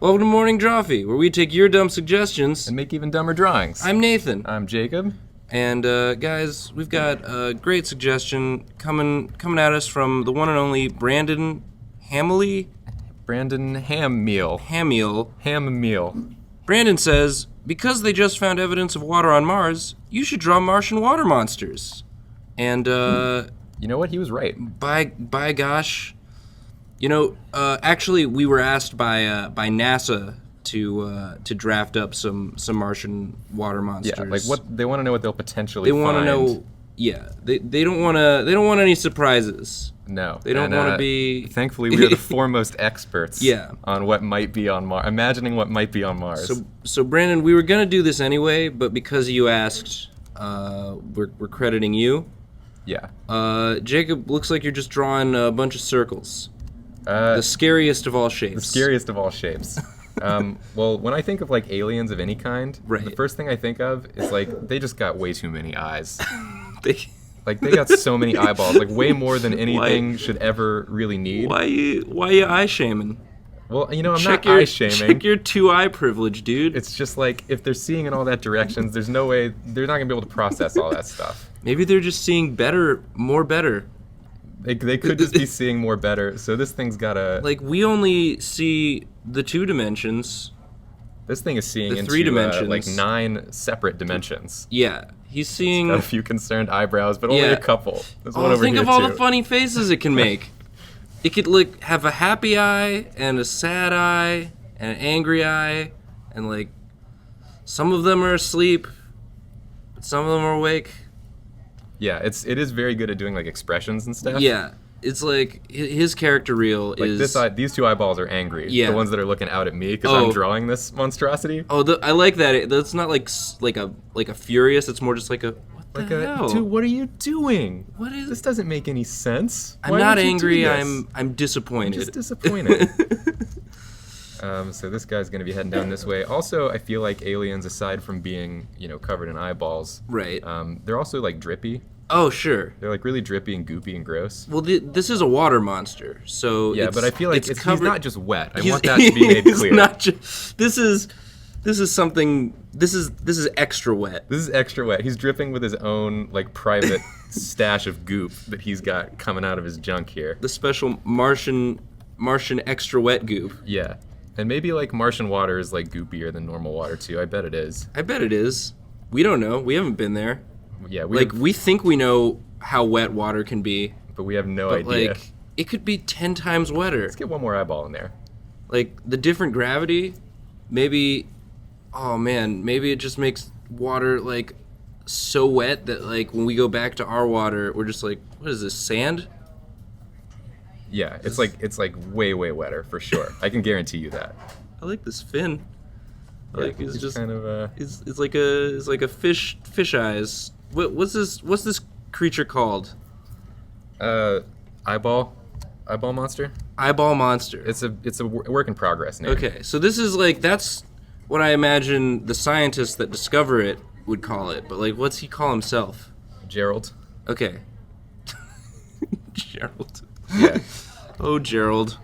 Welcome to Morning Drawfee, where we take your dumb suggestions and make even dumber drawings. I'm Nathan. I'm Jacob. And guys, we've got a great suggestion coming at us from the one and only Brandon Hamley. Brandon Hammeal. Hammeal. Brandon says, because they just found evidence of water on Mars, you should draw Martian water monsters. And you know what? He was right. By gosh, actually, we were asked by NASA to draft up some Martian water monsters. Yeah, like what they want to know what they'll potentially find. They want to know. Yeah, they don't want any surprises. No, they don't want to be. Thankfully, we are the foremost experts. Yeah. On what might be on Mars, imagining what might be on Mars. So Brandon, we were gonna do this anyway, but because you asked, we're crediting you. Yeah. Jacob, looks like you're just drawing a bunch of circles. The scariest of all shapes. The scariest of all shapes. Well, when I think of like aliens of any kind, right. The first thing I think of is like they just got way too many eyes. they got so many eyeballs, like way more than anything should ever really need. Why you eye shaming? Well, I'm not eye shaming. Check your 2-eye privilege, dude. It's just like if they're seeing in all that directions, there's no way they're not gonna be able to process all that stuff. Maybe they're just seeing more better. They could just be seeing more better. So this thing's gotta we only see the 2 dimensions. This thing is seeing the 3 dimensions, like 9 separate dimensions. Yeah, he's seeing. It's got a few concerned eyebrows, but only a couple. There's one over think here of all too. the funny faces it can make. It could have a happy eye and a sad eye and an angry eye, and some of them are asleep, but some of them are awake. Yeah, it is very good at doing expressions and stuff. Yeah, it's his character reel is these 2 eyeballs are angry. Yeah, the ones that are looking out at me because I'm drawing this monstrosity. I like that. That's not like a furious. It's more just like a what the hell? Dude, what are you doing? What is this? Doesn't make any sense. I'm not angry. I'm disappointed. I'm just disappointed. So this guy's gonna be heading down this way. Also, I feel like aliens, aside from being covered in eyeballs, right? They're also drippy. Oh, sure. They're really drippy and goopy and gross. Well, this is a water monster, so yeah. But I feel like he's not just wet. I want that to be made clear. Not just. This is something. This is extra wet. This is extra wet. He's dripping with his own private stash of goop that he's got coming out of his junk here. The special Martian extra wet goop. Yeah, and maybe Martian water is goopier than normal water too. I bet it is. I bet it is. We don't know. We haven't been there. Yeah, we think we know how wet water can be, but we have no idea. It could be 10 times wetter. Let's get one more eyeball in there. The different gravity, maybe. Oh man, maybe it just makes water so wet that when we go back to our water, we're just what is this, sand? Yeah, it's way wetter for sure. I can guarantee you that. I like this fin. It's just kind of it's like a fish eyes. What's this creature called? Eyeball monster. Eyeball monster. It's a work in progress name. Okay, so this is that's what I imagine the scientists that discover it would call it. But what's he call himself? Gerald. Okay. Gerald. Yeah. Oh, Gerald.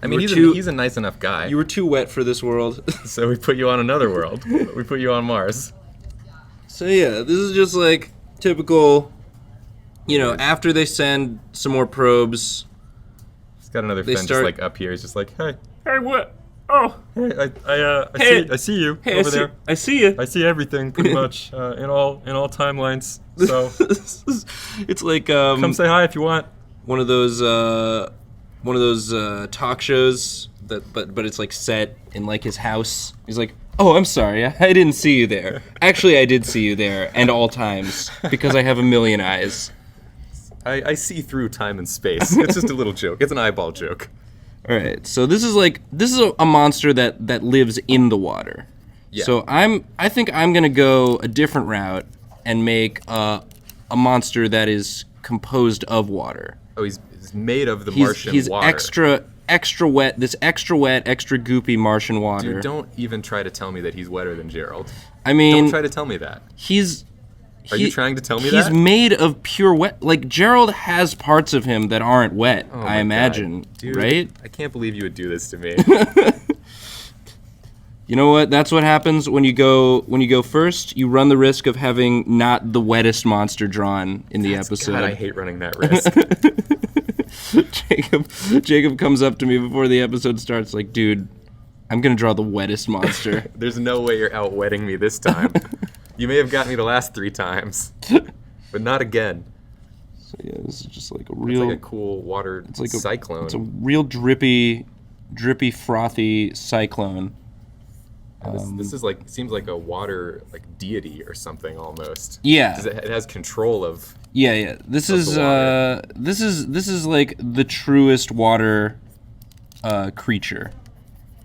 I mean, he's a nice enough guy. You were too wet for this world. So we put you on another world. We put you on Mars. So yeah, this is just typical, after they send some more probes. He's got another friend just up here. He's just hey. Hey, what? Oh. Hey, I see you over there. I see you. I see everything pretty much in all timelines. So it's come say hi if you want. One of those talk shows but it's set in his house. He's oh, I'm sorry, I didn't see you there. Actually, I did see you there, and all times, because I have a million eyes. I see through time and space. It's just a little joke. It's an eyeball joke. All right, so this is a monster that lives in the water. Yeah. So I think I'm gonna go a different route and make a monster that is composed of water. Oh, he's made of the Martian water. He's extra wet, this extra wet, extra goopy Martian water. Dude, don't even try to tell me that he's wetter than Gerald. I mean, don't try to tell me that. Are you trying to tell me that? He's made of pure wet. Gerald has parts of him that aren't wet, I imagine. Dude, right? I can't believe you would do this to me. You know what? That's what happens when you go first. You run the risk of having not the wettest monster drawn in the episode. God, I hate running that risk. Jacob comes up to me before the episode starts like, dude, I'm going to draw the wettest monster. There's no way you're outwetting me this time. You may have got me the last 3 times, but not again. So yeah, this is just like a real... It's like a cool water cyclone. It's a real drippy, frothy cyclone. This is like, seems like a water like deity or something almost. Yeah. 'Cause it has control of... Yeah. This is like the truest water creature.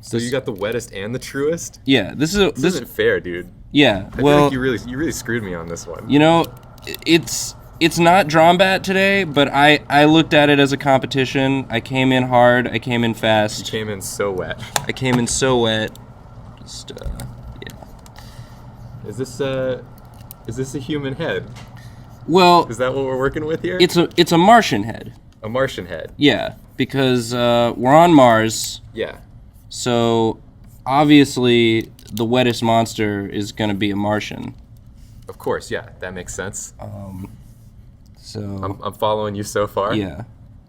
So you got the wettest and the truest? Yeah, this isn't fair, dude. Yeah, I feel like you really screwed me on this one. You know, it's not Drombat today, but I looked at it as a competition. I came in hard. I came in fast. You came in so wet. I came in so wet. Just yeah. Is this a human head? Well, is that what we're working with here? It's a Martian head. A Martian head. Yeah, because we're on Mars. Yeah. So obviously the wettest monster is gonna be a Martian. Of course, yeah, that makes sense. So I'm following you so far. Yeah.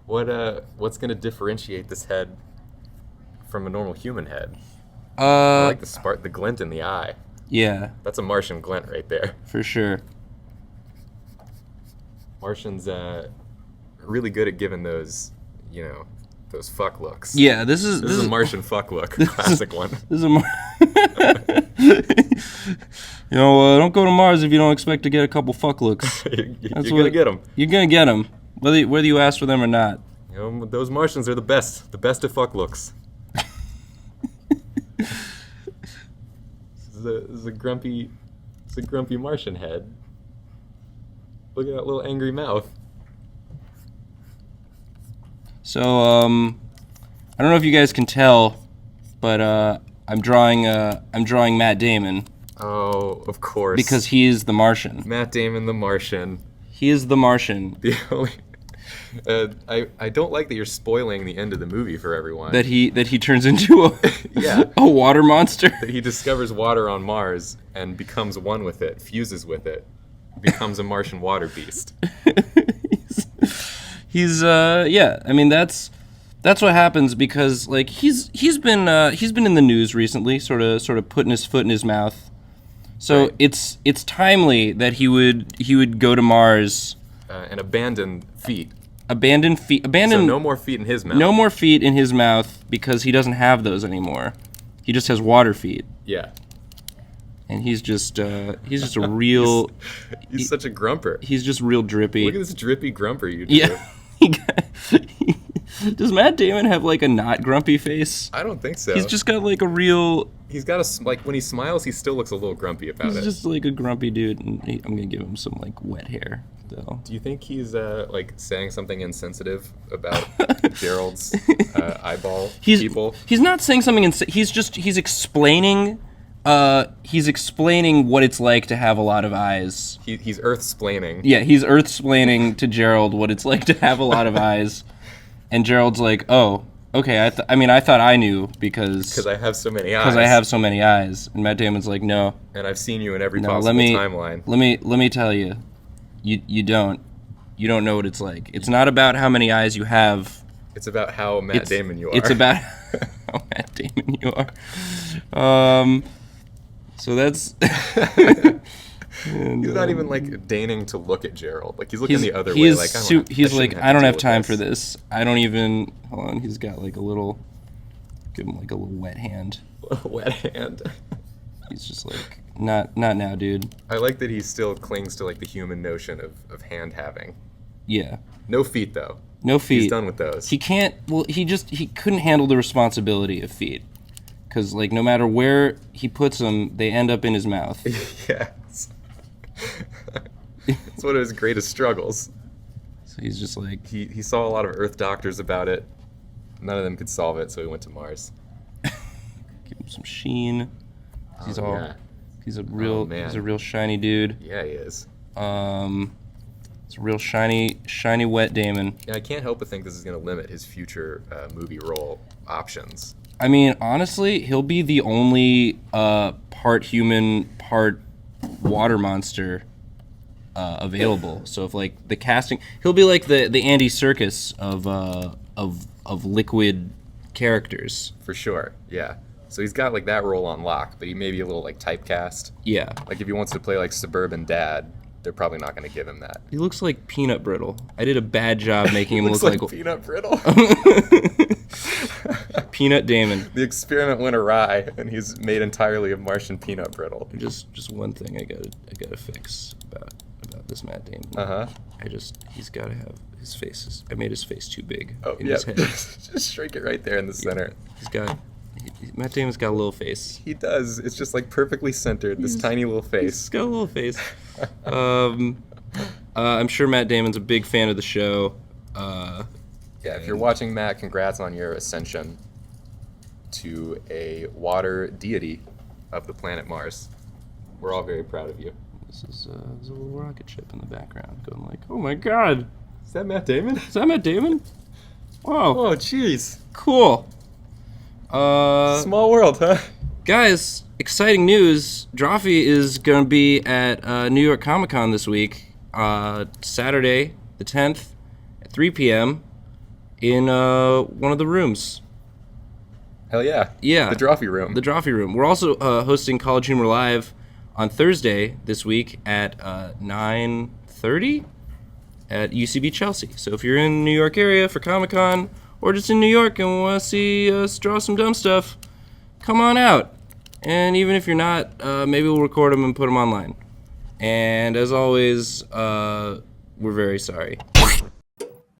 What's gonna differentiate this head from a normal human head? I like the glint in the eye. Yeah. That's a Martian glint right there. For sure. Martians really good at giving those, those fuck looks. Yeah, this is a Martian fuck look, classic one. This is don't go to Mars if you don't expect to get a couple fuck looks. You're gonna get them. You're gonna get them, whether you ask for them or not. Those Martians are the best of fuck looks. This is a grumpy Martian head. Look at that little angry mouth. So, I don't know if you guys can tell, but I'm drawing Matt Damon. Oh, of course. Because he is the Martian. Matt Damon, the Martian. He is the Martian. The only. I don't like that you're spoiling the end of the movie for everyone. That he turns into a water monster. That he discovers water on Mars and becomes one with it, fuses with it, becomes a Martian water beast. He's yeah. I mean that's what happens because like he's been in the news recently, sort of putting his foot in his mouth. So right. It's timely that he would go to Mars and abandon feet. So no more feet in his mouth. No more feet in his mouth because he doesn't have those anymore. He just has water feet. Yeah. And he's just a real. he's such a grumper. He's just real drippy. Look at this drippy grumper you do. Yeah. Does Matt Damon have like a not grumpy face? I don't think so. He's just got like a real. He's got when he smiles, he still looks a little grumpy about it. He's just like a grumpy dude, and I'm gonna give him some like wet hair though. Do you think he's like saying something insensitive about Gerald's eyeball people? He's not saying something. He's explaining. He's explaining what it's like to have a lot of eyes. He's Earth-splaining. Yeah, he's Earth-splaining to Gerald what it's like to have a lot of eyes. And Gerald's like, oh, okay, I thought I knew because I have so many eyes. Because I have so many eyes. And Matt Damon's like, no. And I've seen you in every possible timeline. Let me tell you, you don't know what it's like. It's not about how many eyes you have. It's about how Matt Damon you are. It's about how Matt Damon you are. So that's. He's not even like deigning to look at Gerald. Like he's looking the other way. Like he's like, I don't have time for this. I don't even. Hold on. He's got like a little. Give him like a little wet hand. A wet hand. He's just like, not now, dude. I like that he still clings to like the human notion of hand having. Yeah. No feet though. No feet. He's done with those. He can't. Well, he couldn't handle the responsibility of feet. Because, like, no matter where he puts them, they end up in his mouth. Yes. It's one of his greatest struggles. So he's just like... He saw a lot of Earth doctors about it. None of them could solve it, so he went to Mars. Give him some sheen. He's a real shiny dude. Yeah, he is. It's a real shiny, wet Damon. Yeah, I can't help but think this is going to limit his future movie role options. I mean, honestly, he'll be the only part human, part water monster available. So if like the casting, he'll be like the Andy Serkis of liquid characters. For sure, yeah. So he's got like that role on lock, but he may be a little like typecast. Yeah. Like if he wants to play like suburban dad, they're probably not going to give him that. He looks like peanut brittle. I did a bad job making him Looks look like peanut brittle. Peanut Damon. The experiment went awry, and he's made entirely of Martian peanut brittle. Just one thing I gotta fix about this Matt Damon. He's gotta have his face. I made his face too big in his head. Just shrink it right there in the center. Matt Damon's got a little face. He does. It's just like perfectly centered. This tiny little face. He's got a little face. I'm sure Matt Damon's a big fan of the show. Yeah, if you're watching, Matt, congrats on your ascension to a water deity of the planet Mars. We're all very proud of you. There's a little rocket ship in the background going like, oh my god. Is that Matt Damon? Is that Matt Damon? Wow. Oh, jeez. Cool. Small world, huh? Guys, exciting news. Drawfee is going to be at New York Comic Con this week, Saturday the 10th at 3 p.m. in one of the rooms. Hell yeah. Yeah. The Drawfee room. The Drawfee room. We're also hosting College Humor Live on Thursday this week at 9:30 at UCB Chelsea. So if you're in the New York area for Comic Con or just in New York and want to see us draw some dumb stuff, come on out. And even if you're not, maybe we'll record them and put them online. And as always, we're very sorry.